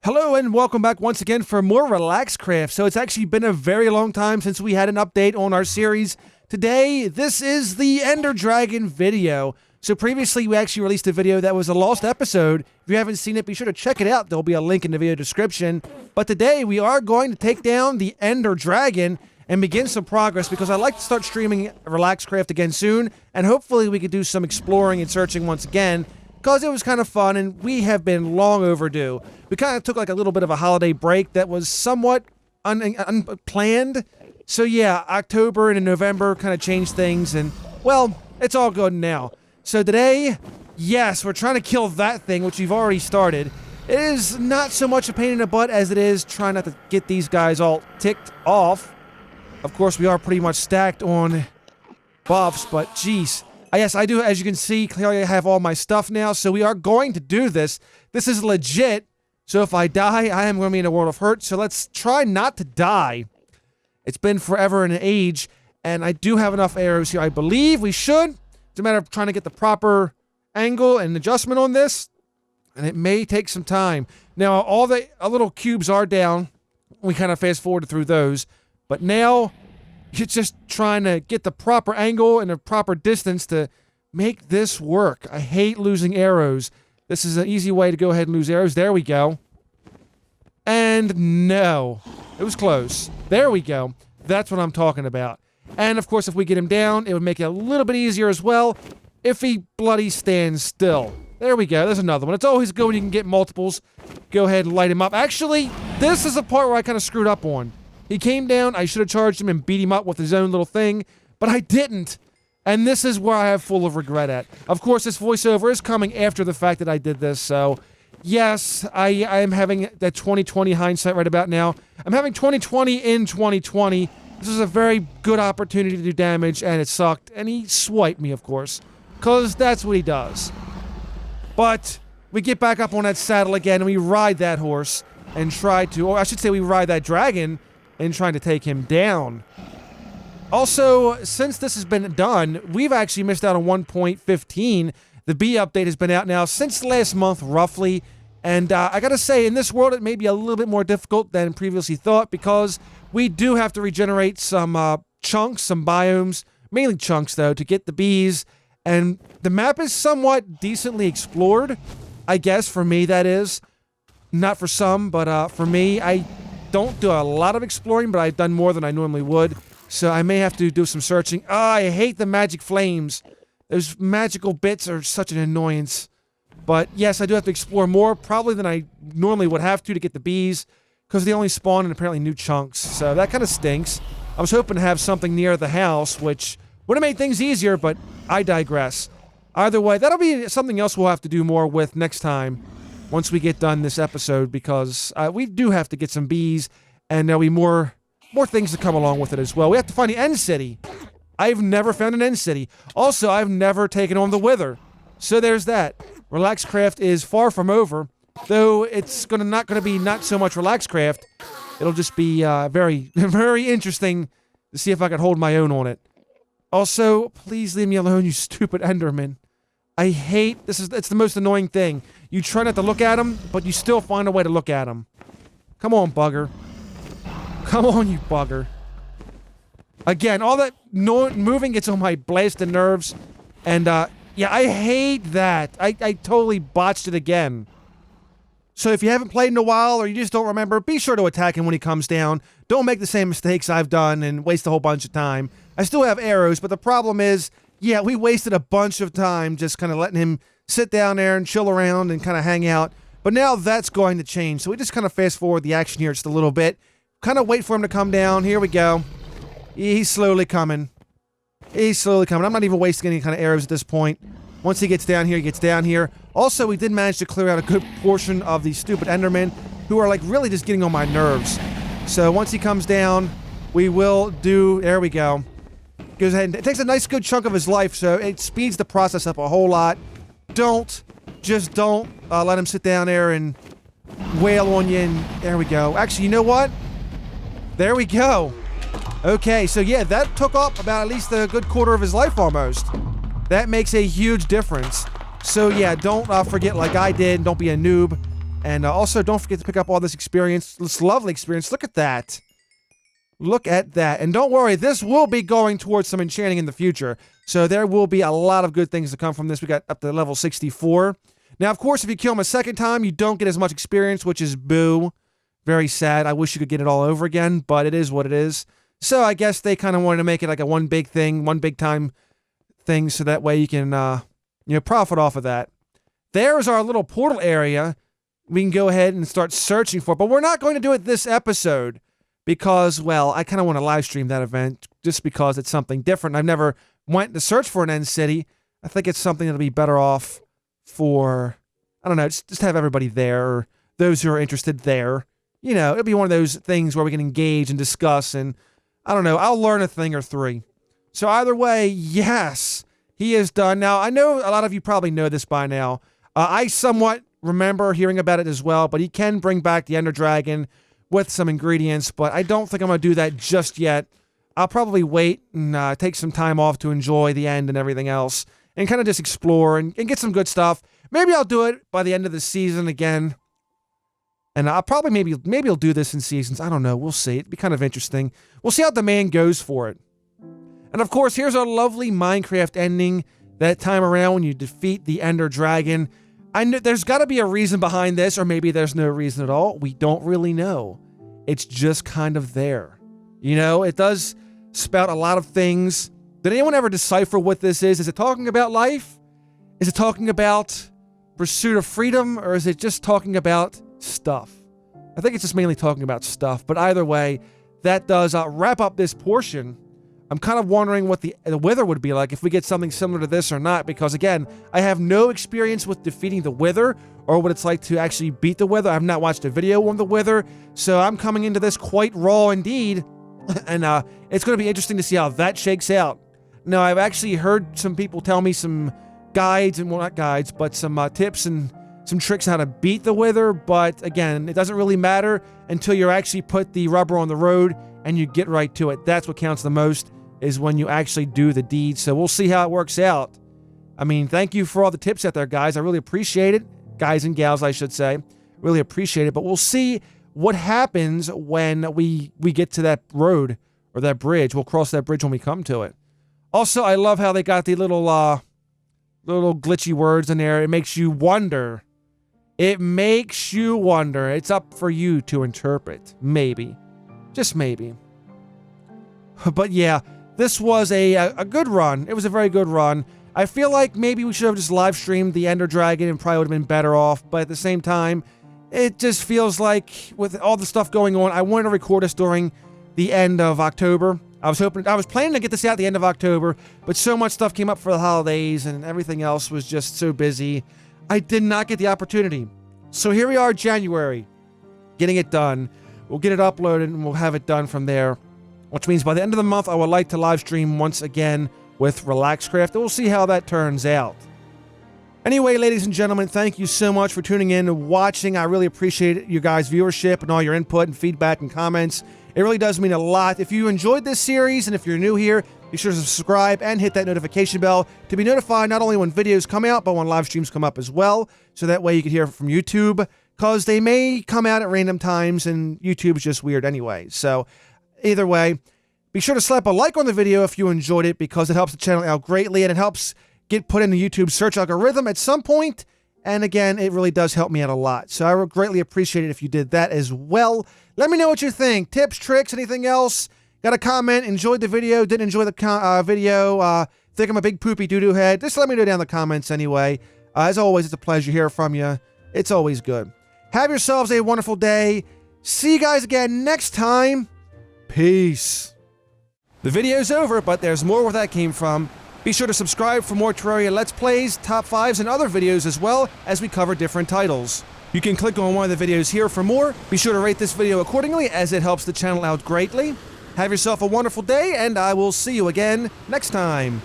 Hello and welcome back once again for more Relaxcraft. So it's actually been a very long time since we had an update on our series. Today, this is the Ender Dragon video. So previously, we actually released a video that was a lost episode. If you haven't seen it, be sure to check it out. There'll be a link in the video description. But today, we are going to take down the Ender Dragon and begin some progress because I'd like to start streaming Relaxcraft again soon. And hopefully, we could do some exploring and searching once again, because it was kind of fun and we have been long overdue. We kind of took like a little bit of a holiday break that was somewhat unplanned. So yeah, October and November kind of changed things and, well, it's all good now. So today, yes, we're trying to kill that thing, which we've already started. It is not so much a pain in the butt as it is trying not to get these guys all ticked off. Of course, we are pretty much stacked on buffs, but geez. Yes, I do, as you can see, clearly I have all my stuff now, so we are going to do this. This is legit, so if I die, I am going to be in a world of hurt, so let's try not to die. It's been forever and an age, and I do have enough arrows here. I believe we should. It's a matter of trying to get the proper angle and adjustment on this, and it may take some time. Now, all the little cubes are down. We kind of fast forwarded through those, but now you're just trying to get the proper angle and the proper distance to make this work. I hate losing arrows. This is an easy way to go ahead and lose arrows. There we go. And no. It was close. There we go. That's what I'm talking about. And of course, if we get him down, it would make it a little bit easier as well if he bloody stands still. There we go. There's another one. It's always good when you can get multiples. Go ahead and light him up. Actually, this is the part where I kind of screwed up on. He came down, I should have charged him and beat him up with his own little thing, but I didn't. And this is where I have full of regret at. Of course, this voiceover is coming after the fact that I did this, so yes, I am having that 2020 hindsight right about now. I'm having 2020 in 2020. This is a very good opportunity to do damage, and it sucked. And he swiped me, of course, because that's what he does. But we get back up on that saddle again, and we ride that horse and try to, or I should say we ride that dragon, and trying to take him down. Also, since this has been done, we've actually missed out on 1.15. The B update has been out now since last month, roughly. And I gotta say, in this world, it may be a little bit more difficult than previously thought because we do have to regenerate some chunks, some biomes, mainly chunks, though, to get the bees. And the map is somewhat decently explored, I guess, for me, that is. Not for some, but for me, I don't do a lot of exploring, but I've done more than I normally would, so I may have to do some searching. I hate the magic flames. Those magical bits are such an annoyance. But yes, I do have to explore more, probably than I normally would have to get the bees, because they only spawn in apparently new chunks, so that kind of stinks. I was hoping to have something near the house, which would have made things easier, but I digress. Either way, that'll be something else we'll have to do more with next time, once we get done this episode, because we do have to get some bees, and there'll be more things to come along with it as well. We have to find the end city. I've never found an end city. Also, I've never taken on the Wither. So there's that. Relaxcraft is far from over, though it's not going to be not so much Relaxcraft. It'll just be very, very interesting to see if I can hold my own on it. Also, please leave me alone, you stupid Enderman. I hate this. It's the most annoying thing. You try not to look at them, but you still find a way to look at them. Come on, bugger. Come on, you bugger. Again, all that moving gets on my blasted nerves. And, yeah, I hate that. I totally botched it again. So if you haven't played in a while or you just don't remember, be sure to attack him when he comes down. Don't make the same mistakes I've done and waste a whole bunch of time. I still have arrows, but the problem is, yeah, we wasted a bunch of time just kind of letting him sit down there and chill around and kind of hang out. But now that's going to change. So we just kind of fast forward the action here just a little bit. Kind of wait for him to come down. Here we go. He's slowly coming. He's slowly coming. I'm not even wasting any kind of arrows at this point. Once he gets down here, he gets down here. Also, we did manage to clear out a good portion of these stupid Endermen who are like really just getting on my nerves. So once he comes down, we will do... There we go. Goes ahead and it takes a nice good chunk of his life, so it speeds the process up a whole lot. Just don't let him sit down there and wail on you, and there we go. Actually, you know what? There we go. Okay, so yeah, that took up about at least a good quarter of his life almost. That makes a huge difference. So yeah, don't forget like I did, don't be a noob. And also, don't forget to pick up all this experience, this lovely experience. Look at that. Look at that. And don't worry, this will be going towards some enchanting in the future. So there will be a lot of good things to come from this. We got up to level 64. Now, of course, if you kill him a second time, you don't get as much experience, which is boo. Very sad. I wish you could get it all over again, but it is what it is. So I guess they kind of wanted to make it like a one big thing, one big time thing, so that way you can, profit off of that. There's our little portal area. We can go ahead and start searching for it, but we're not going to do it this episode because, well, I kind of want to live stream that event just because it's something different. I've never went to search for an end city. I think it's something that'll be better off for, I don't know, just have everybody there, or those who are interested there. You know, it'll be one of those things where we can engage and discuss, and I don't know, I'll learn a thing or three. So either way, yes, he is done. Now, I know a lot of you probably know this by now. I somewhat remember hearing about it as well, but he can bring back the Ender Dragon with some ingredients, but I don't think I'm going to do that just yet. I'll probably wait and take some time off to enjoy the end and everything else, and kind of just explore and get some good stuff. Maybe I'll do it by the end of the season again. And I'll probably maybe I'll do this in seasons. I don't know. We'll see. It'd be kind of interesting. We'll see how demand goes for it. And of course, here's our lovely Minecraft ending that time around when you defeat the Ender Dragon. I know there's got to be a reason behind this, or maybe there's no reason at all. We don't really know. It's just kind of there. You know, it does spout a lot of things. Did anyone ever decipher what this is? Is it talking about life? Is it talking about pursuit of freedom? Or is it just talking about stuff? I think it's just mainly talking about stuff. But either way, that does wrap up this portion. I'm kind of wondering what the Wither would be like if we get something similar to this or not. Because again, I have no experience with defeating the Wither or what it's like to actually beat the Wither. I've not watched a video on the Wither. So I'm coming into this quite raw indeed. And it's going to be interesting to see how that shakes out. Now, I've actually heard some people tell me some guides, and well, not guides, but some tips and some tricks on how to beat the Wither. But again, it doesn't really matter until you actually put the rubber on the road and you get right to it. That's what counts the most, is when you actually do the deed. So we'll see how it works out. I mean, thank you for all the tips out there, guys. I really appreciate it. Guys and gals, I should say. Really appreciate it. But we'll see what happens when we get to that road or that bridge. We'll cross that bridge when we come to it. Also, I love how they got the little glitchy words in there. It makes you wonder. It makes you wonder. It's up for you to interpret. Maybe. Just maybe. But yeah, this was a good run. It was a very good run. I feel like maybe we should have just live streamed the Ender Dragon and probably would have been better off. But at the same time, it just feels like with all the stuff going on, I wanted to record this during the end of October. I was planning to get this out at the end of October, but so much stuff came up for the holidays and everything else was just so busy. I did not get the opportunity. So here we are, January, getting it done. We'll get it uploaded and we'll have it done from there. Which means by the end of the month, I would like to live stream once again with Relaxcraft. We'll see how that turns out. Anyway, ladies and gentlemen, thank you so much for tuning in and watching. I really appreciate you guys' viewership and all your input and feedback and comments. It really does mean a lot. If you enjoyed this series and if you're new here, be sure to subscribe and hit that notification bell to be notified not only when videos come out, but when live streams come up as well. So that way you can hear from YouTube, because they may come out at random times and YouTube is just weird anyway. So either way, be sure to slap a like on the video if you enjoyed it, because it helps the channel out greatly and it helps get put in the YouTube search algorithm at some point. And again, it really does help me out a lot. So I would greatly appreciate it if you did that as well. Let me know what you think. Tips, tricks, anything else? Got a comment? Enjoyed the video? Didn't enjoy the video? Think I'm a big poopy doo-doo head? Just let me know down in the comments anyway. As always, it's a pleasure to hear from you. It's always good. Have yourselves a wonderful day. See you guys again next time. Peace. The video's over, but there's more where that came from. Be sure to subscribe for more Terraria Let's Plays, Top 5s, and other videos as well as we cover different titles. You can click on one of the videos here for more. Be sure to rate this video accordingly, as it helps the channel out greatly. Have yourself a wonderful day, and I will see you again next time.